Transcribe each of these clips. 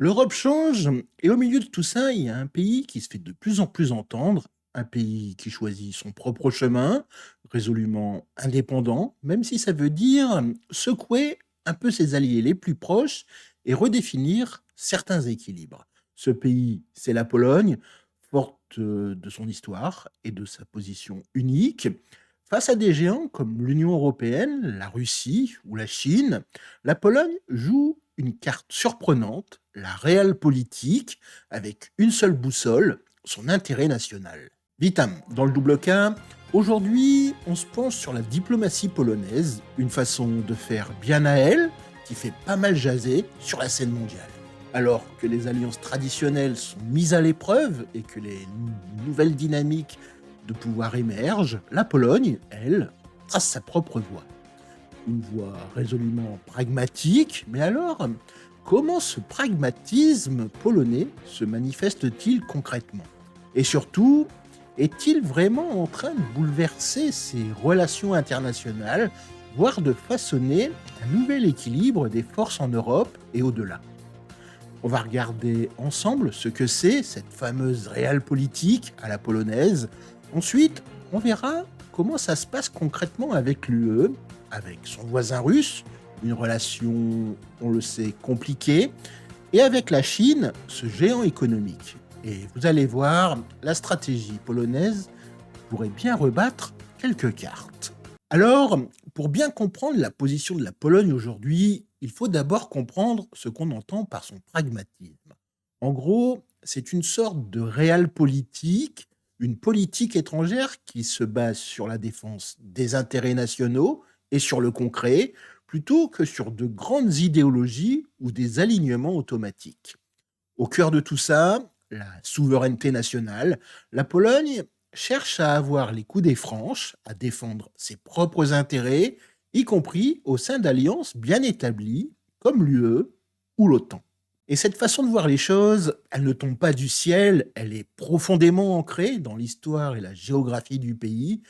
L'Europe change et au milieu de tout ça, il y a un pays qui se fait de plus en plus entendre, un pays qui choisit son propre chemin, résolument indépendant, même si ça veut dire secouer un peu ses alliés les plus proches et redéfinir certains équilibres. Ce pays, c'est la Pologne, forte de son histoire et de sa position unique. Face à des géants comme l'Union européenne, la Russie ou la Chine, la Pologne joue une carte surprenante, la réelle politique, avec une seule boussole, son intérêt national. Vitam, dans le double cas, aujourd'hui, on se penche sur la diplomatie polonaise, une façon de faire bien à elle, qui fait pas mal jaser sur la scène mondiale. Alors que les alliances traditionnelles sont mises à l'épreuve et que les nouvelles dynamiques de pouvoir émergent, la Pologne, elle, trace sa propre voie. Une voie résolument pragmatique, mais alors, comment ce pragmatisme polonais se manifeste-t-il concrètement? Et surtout, est-il vraiment en train de bouleverser ses relations internationales, voire de façonner un nouvel équilibre des forces en Europe et au-delà? On va regarder ensemble ce que c'est cette fameuse réelle politique à la polonaise. Ensuite, on verra comment ça se passe concrètement avec l'UE, avec son voisin russe, une relation, on le sait, compliquée, et avec la Chine, ce géant économique. Et vous allez voir, la stratégie polonaise pourrait bien rebattre quelques cartes. Alors, pour bien comprendre la position de la Pologne aujourd'hui, il faut d'abord comprendre ce qu'on entend par son pragmatisme. En gros, c'est une sorte de réelle politique, une politique étrangère qui se base sur la défense des intérêts nationaux et sur le concret, plutôt que sur de grandes idéologies ou des alignements automatiques. Au cœur de tout ça, la souveraineté nationale, la Pologne cherche à avoir les coups des franches, à défendre ses propres intérêts, y compris au sein d'alliances bien établies comme l'UE ou l'OTAN. Et cette façon de voir les choses, elle ne tombe pas du ciel, elle est profondément ancrée dans l'histoire et la géographie du pays.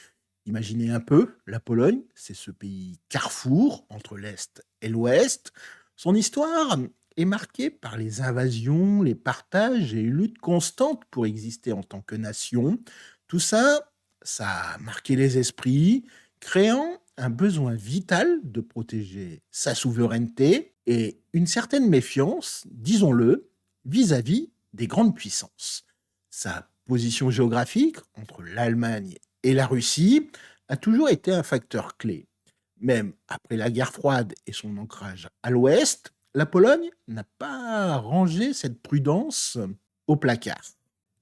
Imaginez un peu, la Pologne, c'est ce pays carrefour entre l'Est et l'Ouest. Son histoire est marquée par les invasions, les partages et une lutte constante pour exister en tant que nation. Tout ça, ça a marqué les esprits, créant un besoin vital de protéger sa souveraineté et une certaine méfiance, disons-le, vis-à-vis des grandes puissances. Sa position géographique entre l'Allemagne et la Russie a toujours été un facteur clé. Même après la guerre froide et son ancrage à l'Ouest, la Pologne n'a pas rangé cette prudence au placard.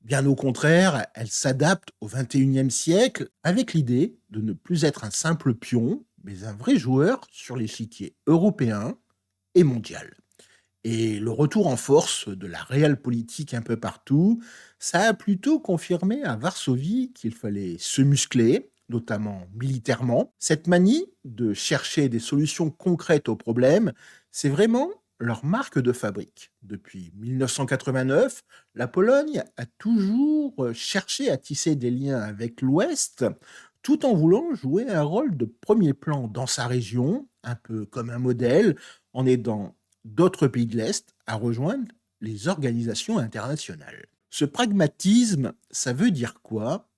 Bien au contraire, elle s'adapte au XXIe siècle avec l'idée de ne plus être un simple pion, mais un vrai joueur sur l'échiquier européen et mondial. Et le retour en force de la réelle politique un peu partout, ça a plutôt confirmé à Varsovie qu'il fallait se muscler, notamment militairement. Cette manie de chercher des solutions concrètes aux problèmes, c'est vraiment leur marque de fabrique. Depuis 1989, la Pologne a toujours cherché à tisser des liens avec l'Ouest, tout en voulant jouer un rôle de premier plan dans sa région, un peu comme un modèle, en aidant d'autres pays de l'Est à rejoindre les organisations internationales. Ce pragmatisme, ça veut dire quoi?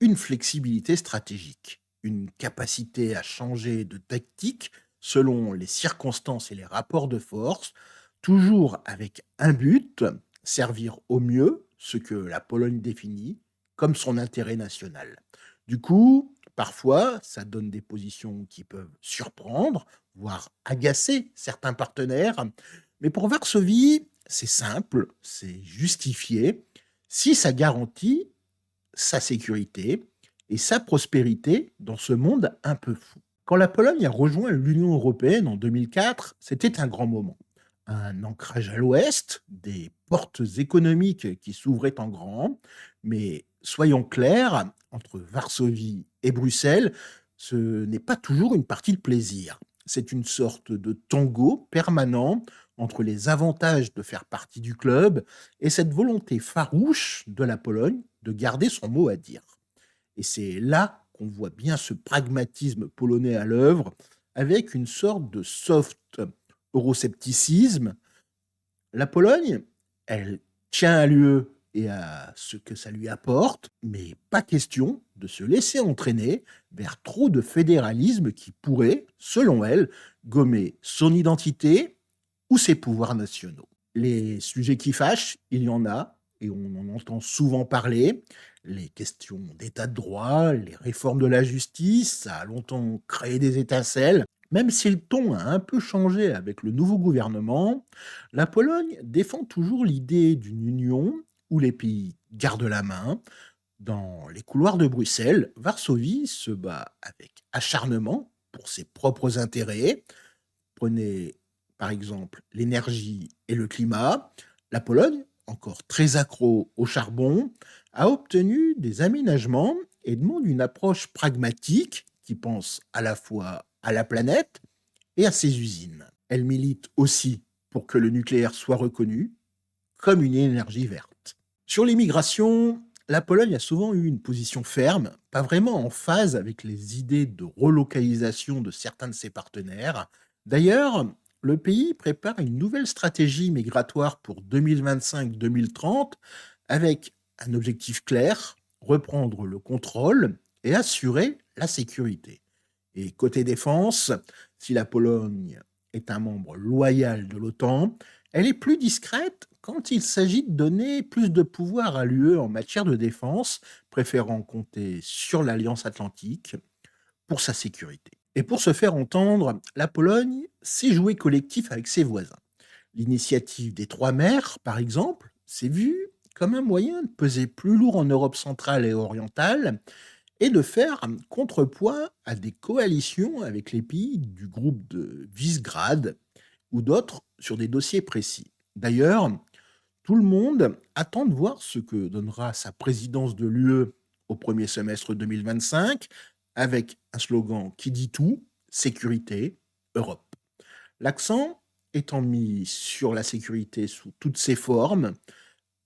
Une flexibilité stratégique, une capacité à changer de tactique selon les circonstances et les rapports de force, toujours avec un but, servir au mieux ce que la Pologne définit comme son intérêt national. Du coup, parfois, ça donne des positions qui peuvent surprendre, voire agacer certains partenaires, mais pour Varsovie, c'est simple, c'est justifié, si ça garantit sa sécurité et sa prospérité dans ce monde un peu fou. Quand la Pologne a rejoint l'Union européenne en 2004, c'était un grand moment. Un ancrage à l'ouest, des portes économiques qui s'ouvraient en grand, mais soyons clairs, entre Varsovie et Bruxelles, ce n'est pas toujours une partie de plaisir. C'est une sorte de tango permanent entre les avantages de faire partie du club et cette volonté farouche de la Pologne de garder son mot à dire. Et c'est là qu'on voit bien ce pragmatisme polonais à l'œuvre, avec une sorte de soft euroscepticisme, La Pologne, elle tient à l'UE et à ce que ça lui apporte, mais pas question de se laisser entraîner vers trop de fédéralisme qui pourrait, selon elle, gommer son identité ou ses pouvoirs nationaux. Les sujets qui fâchent, il y en a, et on en entend souvent parler. Les questions d'état de droit, les réformes de la justice, ça a longtemps créé des étincelles. Même si le ton a un peu changé avec le nouveau gouvernement, la Pologne défend toujours l'idée d'une union où les pays gardent la main. Dans les couloirs de Bruxelles, Varsovie se bat avec acharnement pour ses propres intérêts. Prenez par exemple l'énergie et le climat. La Pologne, encore très accro au charbon, a obtenu des aménagements et demande une approche pragmatique qui pense à la fois à la planète et à ses usines. Elle milite aussi pour que le nucléaire soit reconnu comme une énergie verte. Sur l'immigration, la Pologne a souvent eu une position ferme, pas vraiment en phase avec les idées de relocalisation de certains de ses partenaires. D'ailleurs, le pays prépare une nouvelle stratégie migratoire pour 2025-2030 avec un objectif clair, reprendre le contrôle et assurer la sécurité. Et côté défense, si la Pologne est un membre loyal de l'OTAN, elle est plus discrète quand il s'agit de donner plus de pouvoir à l'UE en matière de défense, préférant compter sur l'Alliance atlantique pour sa sécurité. Et pour se faire entendre, la Pologne sait jouer collectif avec ses voisins. L'initiative des trois mers, par exemple, s'est vue comme un moyen de peser plus lourd en Europe centrale et orientale et de faire un contrepoids à des coalitions avec les pays du groupe de Visegrad ou d'autres sur des dossiers précis. D'ailleurs, tout le monde attend de voir ce que donnera sa présidence de l'UE au premier semestre 2025, avec un slogan qui dit tout, sécurité, Europe. L'accent étant mis sur la sécurité sous toutes ses formes,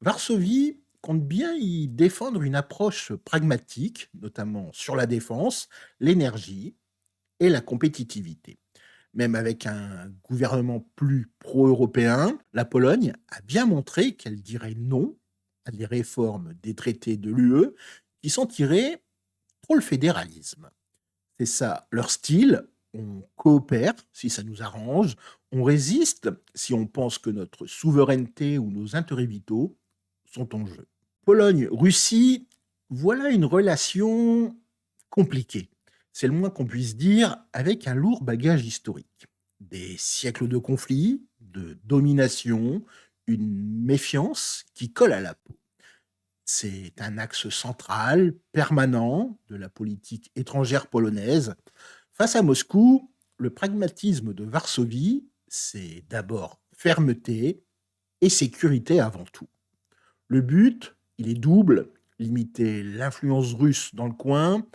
Varsovie compte bien y défendre une approche pragmatique, notamment sur la défense, l'énergie et la compétitivité. Même avec un gouvernement plus pro-européen, la Pologne a bien montré qu'elle dirait non à des réformes des traités de l'UE qui sentiraient trop le fédéralisme. C'est ça leur style. On coopère si ça nous arrange, on résiste si on pense que notre souveraineté ou nos intérêts vitaux sont en jeu. Pologne-Russie, voilà une relation compliquée. C'est le moins qu'on puisse dire, avec un lourd bagage historique. Des siècles de conflits, de domination, une méfiance qui colle à la peau. C'est un axe central, permanent, de la politique étrangère polonaise. Face à Moscou, le pragmatisme de Varsovie, c'est d'abord fermeté et sécurité avant tout. Le but, il est double, limiter l'influence russe dans le coin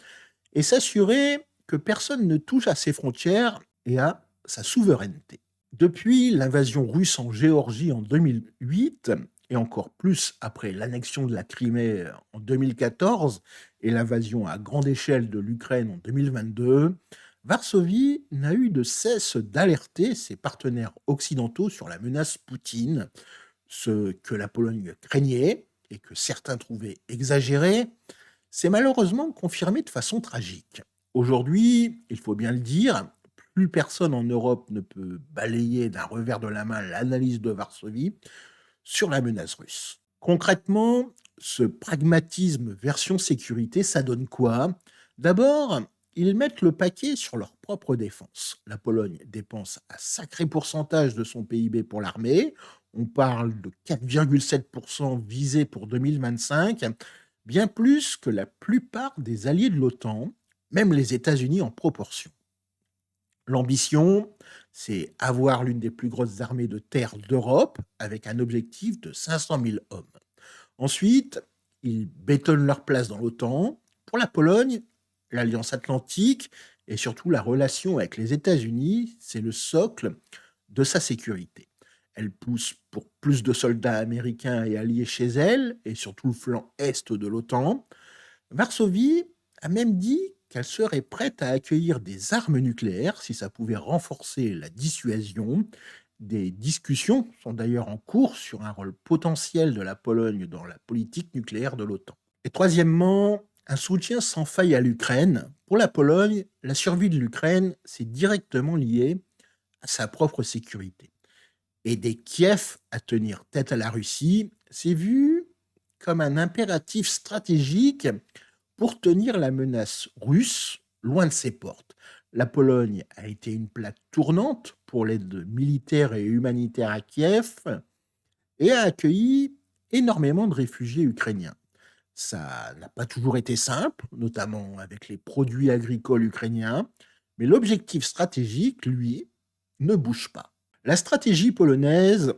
et s'assurer que personne ne touche à ses frontières et à sa souveraineté. Depuis l'invasion russe en Géorgie en 2008, et encore plus après l'annexion de la Crimée en 2014 et l'invasion à grande échelle de l'Ukraine en 2022, Varsovie n'a eu de cesse d'alerter ses partenaires occidentaux sur la menace Poutine, ce que la Pologne craignait et que certains trouvaient exagéré, c'est malheureusement confirmé de façon tragique. Aujourd'hui, il faut bien le dire, plus personne en Europe ne peut balayer d'un revers de la main l'analyse de Varsovie sur la menace russe. Concrètement, ce pragmatisme version sécurité, ça donne quoi? D'abord, ils mettent le paquet sur leur propre défense. La Pologne dépense un sacré pourcentage de son PIB pour l'armée. On parle de 4,7% visés pour 2025, bien plus que la plupart des alliés de l'OTAN, même les États-Unis en proportion. L'ambition, c'est avoir l'une des plus grosses armées de terre d'Europe, avec un objectif de 500 000 hommes. Ensuite, ils bétonnent leur place dans l'OTAN. Pour la Pologne, l'Alliance atlantique et surtout la relation avec les États-Unis, c'est le socle de sa sécurité. Elle pousse pour plus de soldats américains et alliés chez elle, et surtout le flanc est de l'OTAN. Varsovie a même dit qu'elle serait prête à accueillir des armes nucléaires si ça pouvait renforcer la dissuasion Des discussions sont d'ailleurs en cours sur un rôle potentiel de la Pologne dans la politique nucléaire de l'OTAN. Et troisièmement, un soutien sans faille à l'Ukraine. Pour la Pologne, la survie de l'Ukraine, c'est directement lié à sa propre sécurité. Aider Kiev à tenir tête à la Russie, c'est vu comme un impératif stratégique pour tenir la menace russe loin de ses portes. La Pologne a été une plaque tournante pour l'aide militaire et humanitaire à Kiev et a accueilli énormément de réfugiés ukrainiens. Ça n'a pas toujours été simple, notamment avec les produits agricoles ukrainiens, mais l'objectif stratégique, lui, ne bouge pas. La stratégie polonaise,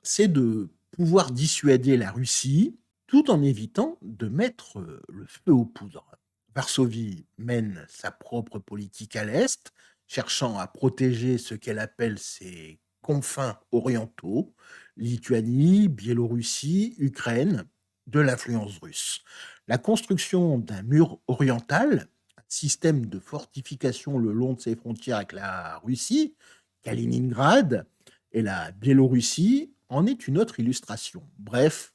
c'est de pouvoir dissuader la Russie tout en évitant de mettre le feu aux poudres. Varsovie mène sa propre politique à l'Est, cherchant à protéger ce qu'elle appelle ses confins orientaux, Lituanie, Biélorussie, Ukraine, de l'influence russe. La construction d'un mur oriental, un système de fortification le long de ses frontières avec la Russie, Kaliningrad et la Biélorussie, en est une autre illustration. Bref,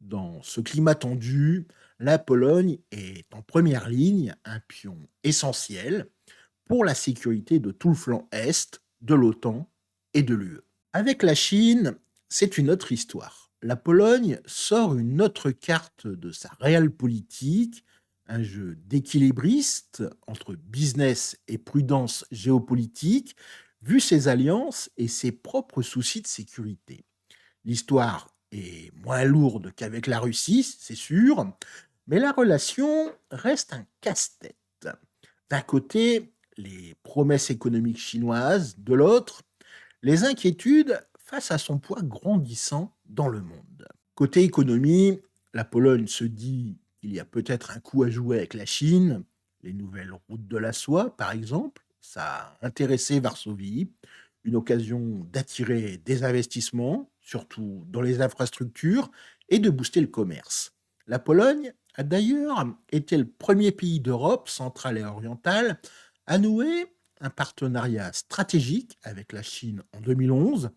dans ce climat tendu, la Pologne est en première ligne, un pion essentiel pour la sécurité de tout le flanc Est, de l'OTAN et de l'UE. Avec la Chine, c'est une autre histoire. La Pologne sort une autre carte de sa réelle politique, un jeu d'équilibriste entre business et prudence géopolitique, vu ses alliances et ses propres soucis de sécurité. L'histoire est moins lourde qu'avec la Russie, c'est sûr, mais la relation reste un casse-tête. D'un côté, les promesses économiques chinoises, de l'autre, les inquiétudes face à son poids grandissant dans le monde. Côté économie, la Pologne se dit qu'il y a peut-être un coup à jouer avec la Chine, les nouvelles routes de la soie par exemple, ça a intéressé Varsovie, une occasion d'attirer des investissements, surtout dans les infrastructures, et de booster le commerce. La Pologne a d'ailleurs été le premier pays d'Europe centrale et orientale à nouer un partenariat stratégique avec la Chine en 2011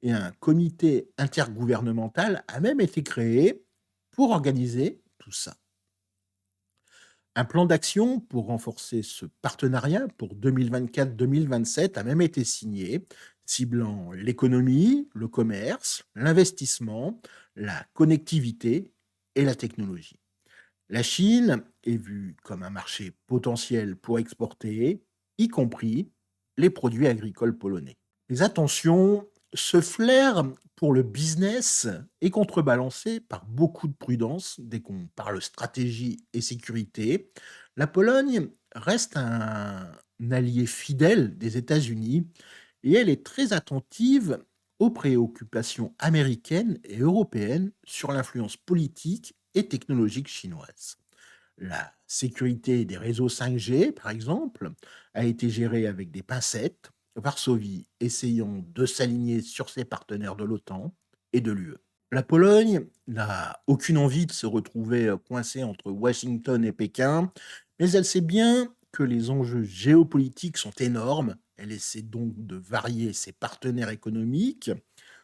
et un comité intergouvernemental a même été créé pour organiser tout ça. Un plan d'action pour renforcer ce partenariat pour 2024-2027 a même été signé, ciblant l'économie, le commerce, l'investissement, la connectivité et la technologie. La Chine est vue comme un marché potentiel pour exporter, y compris les produits agricoles polonais. Les attentions se flairent pour le business et contrebalancées par beaucoup de prudence dès qu'on parle stratégie et sécurité. La Pologne reste un allié fidèle des États-Unis et elle est très attentive aux préoccupations américaines et européennes sur l'influence politique et technologique chinoise. La sécurité des réseaux 5G, par exemple, a été gérée avec des pincettes, Varsovie essayant de s'aligner sur ses partenaires de l'OTAN et de l'UE. La Pologne n'a aucune envie de se retrouver coincée entre Washington et Pékin, mais elle sait bien que les enjeux géopolitiques sont énormes. Elle essaie donc de varier ses partenaires économiques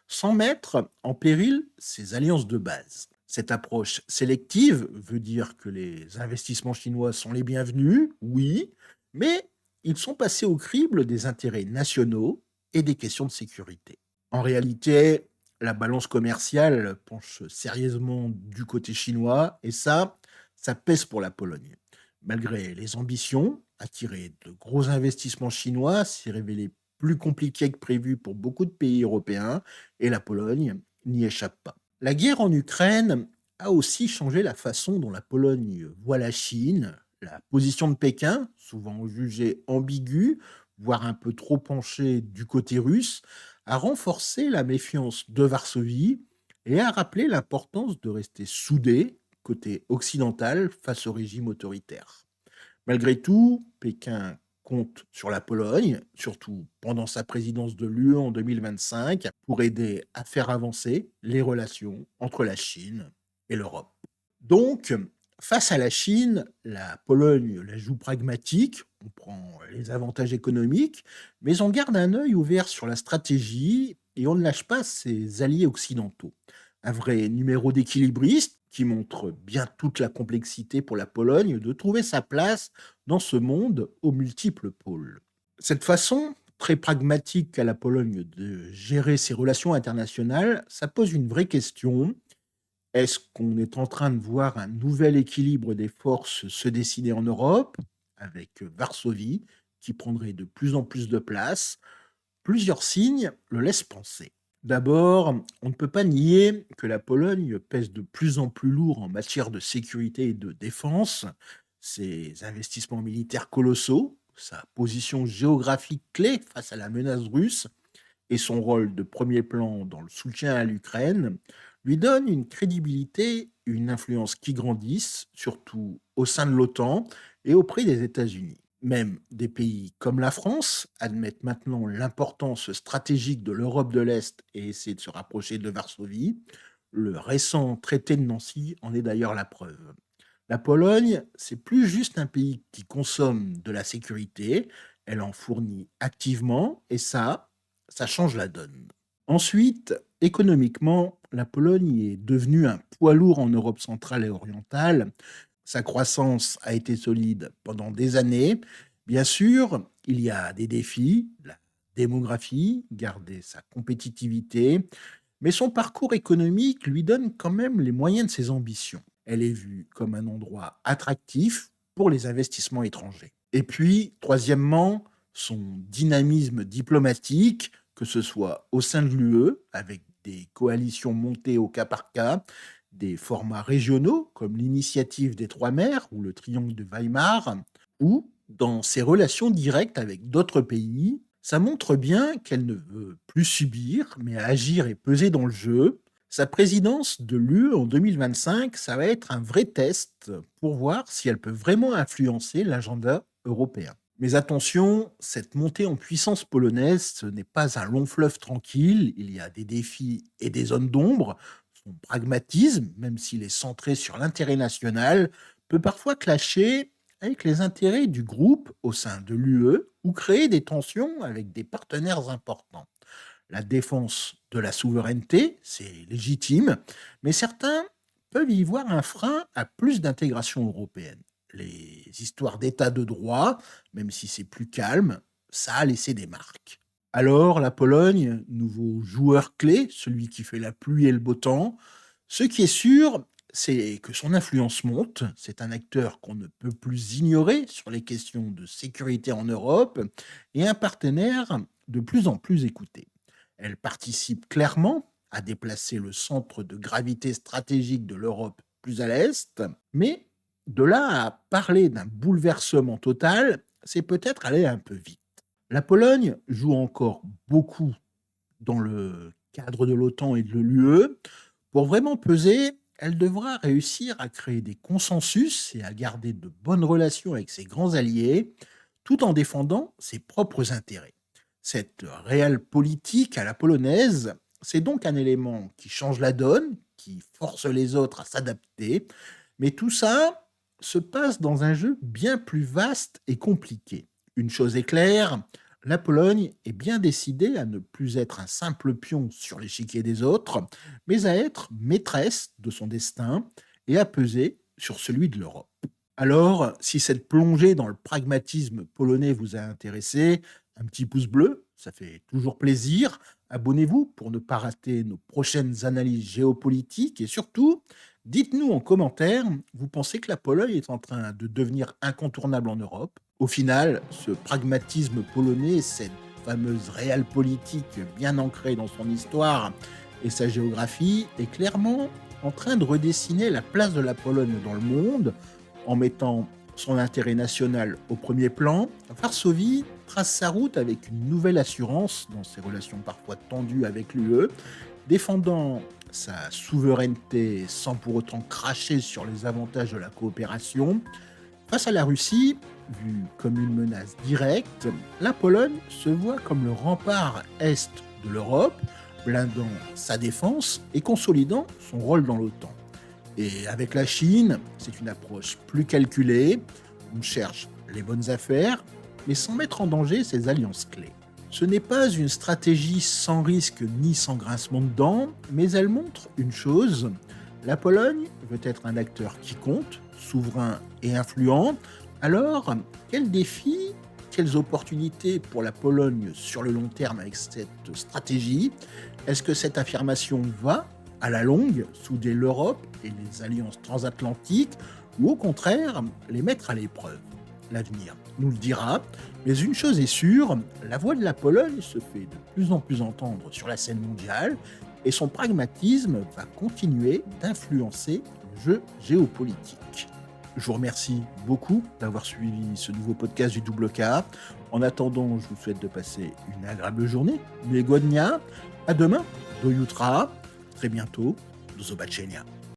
sans mettre en péril ses alliances de base. Cette approche sélective veut dire que les investissements chinois sont les bienvenus, oui, mais ils sont passés au crible des intérêts nationaux et des questions de sécurité. En réalité, la balance commerciale penche sérieusement du côté chinois et ça pèse pour la Pologne. Malgré les ambitions, attirer de gros investissements chinois s'est révélé plus compliqué que prévu pour beaucoup de pays européens et la Pologne n'y échappe pas. La guerre en Ukraine a aussi changé la façon dont la Pologne voit la Chine. La position de Pékin, souvent jugée ambiguë, voire un peu trop penchée du côté russe, a renforcé la méfiance de Varsovie et a rappelé l'importance de rester soudé côté occidental face au régime autoritaire. Malgré tout, Pékin compte sur la Pologne, surtout pendant sa présidence de l'UE en 2025, pour aider à faire avancer les relations entre la Chine et l'Europe. Donc, face à la Chine, la Pologne la joue pragmatique, on prend les avantages économiques, mais on garde un œil ouvert sur la stratégie et on ne lâche pas ses alliés occidentaux. Un vrai numéro d'équilibriste qui montre bien toute la complexité pour la Pologne de trouver sa place dans ce monde aux multiples pôles. Cette façon très pragmatique qu'a la Pologne de gérer ses relations internationales, ça pose une vraie question. Est-ce qu'on est en train de voir un nouvel équilibre des forces se dessiner en Europe, avec Varsovie qui prendrait de plus en plus de place? Plusieurs signes le laissent penser. D'abord, on ne peut pas nier que la Pologne pèse de plus en plus lourd en matière de sécurité et de défense. Ses investissements militaires colossaux, sa position géographique clé face à la menace russe et son rôle de premier plan dans le soutien à l'Ukraine lui donnent une crédibilité et une influence qui grandissent, surtout au sein de l'OTAN et auprès des États-Unis. Même des pays comme la France admettent maintenant l'importance stratégique de l'Europe de l'Est et essaient de se rapprocher de Varsovie. Le récent traité de Nancy en est d'ailleurs la preuve. La Pologne, c'est plus juste un pays qui consomme de la sécurité, elle en fournit activement et ça change la donne. Ensuite, économiquement, la Pologne est devenue un poids lourd en Europe centrale et orientale. Sa croissance a été solide pendant des années. Bien sûr, il y a des défis, la démographie, garder sa compétitivité, mais son parcours économique lui donne quand même les moyens de ses ambitions. Elle est vue comme un endroit attractif pour les investissements étrangers. Et puis, troisièmement, son dynamisme diplomatique, que ce soit au sein de l'UE, avec des coalitions montées au cas par cas, des formats régionaux comme l'initiative des Trois Mers ou le Triangle de Weimar, ou dans ses relations directes avec d'autres pays, ça montre bien qu'elle ne veut plus subir, mais agir et peser dans le jeu. Sa présidence de l'UE en 2025, ça va être un vrai test pour voir si elle peut vraiment influencer l'agenda européen. Mais attention, cette montée en puissance polonaise, ce n'est pas un long fleuve tranquille, il y a des défis et des zones d'ombre. Son pragmatisme, même s'il est centré sur l'intérêt national, peut parfois clasher avec les intérêts du groupe au sein de l'UE ou créer des tensions avec des partenaires importants. La défense de la souveraineté, c'est légitime, mais certains peuvent y voir un frein à plus d'intégration européenne. Les histoires d'état de droit, même si c'est plus calme, ça a laissé des marques. Alors, la Pologne, nouveau joueur clé, celui qui fait la pluie et le beau temps, ce qui est sûr, c'est que son influence monte. C'est un acteur qu'on ne peut plus ignorer sur les questions de sécurité en Europe et un partenaire de plus en plus écouté. Elle participe clairement à déplacer le centre de gravité stratégique de l'Europe plus à l'Est, mais de là à parler d'un bouleversement total, c'est peut-être aller un peu vite. La Pologne joue encore beaucoup dans le cadre de l'OTAN et de l'UE. Pour vraiment peser, elle devra réussir à créer des consensus et à garder de bonnes relations avec ses grands alliés, tout en défendant ses propres intérêts. Cette réelle politique à la polonaise, c'est donc un élément qui change la donne, qui force les autres à s'adapter, mais tout ça se passe dans un jeu bien plus vaste et compliqué. Une chose est claire, la Pologne est bien décidée à ne plus être un simple pion sur l'échiquier des autres, mais à être maîtresse de son destin et à peser sur celui de l'Europe. Alors, si cette plongée dans le pragmatisme polonais vous a intéressé, un petit pouce bleu, ça fait toujours plaisir. Abonnez-vous pour ne pas rater nos prochaines analyses géopolitiques et surtout, dites-nous en commentaire, vous pensez que la Pologne est en train de devenir incontournable en Europe? Au final, ce pragmatisme polonais, cette fameuse réelle politique bien ancrée dans son histoire et sa géographie, est clairement en train de redessiner la place de la Pologne dans le monde en mettant son intérêt national au premier plan. Varsovie trace sa route avec une nouvelle assurance dans ses relations parfois tendues avec l'UE, défendant sa souveraineté sans pour autant cracher sur les avantages de la coopération. Face à la Russie, vue comme une menace directe, la Pologne se voit comme le rempart est de l'Europe, blindant sa défense et consolidant son rôle dans l'OTAN. Et avec la Chine, c'est une approche plus calculée. On cherche les bonnes affaires, mais sans mettre en danger ses alliances clés. Ce n'est pas une stratégie sans risque ni sans grincement de dents, mais elle montre une chose. La Pologne veut être un acteur qui compte, souverain et influent. Alors, quels défis, quelles opportunités pour la Pologne sur le long terme avec cette stratégie? Est-ce que cette affirmation va, à la longue, souder l'Europe et les alliances transatlantiques, ou au contraire, les mettre à l'épreuve? L'avenir nous le dira, mais une chose est sûre, la voix de la Pologne se fait de plus en plus entendre sur la scène mondiale et son pragmatisme va continuer d'influencer le jeu géopolitique. Je vous remercie beaucoup d'avoir suivi ce nouveau podcast du Double K. En attendant, je vous souhaite de passer une agréable journée. Miłego dnia, à demain, do jutra, très bientôt, do zobaczenia.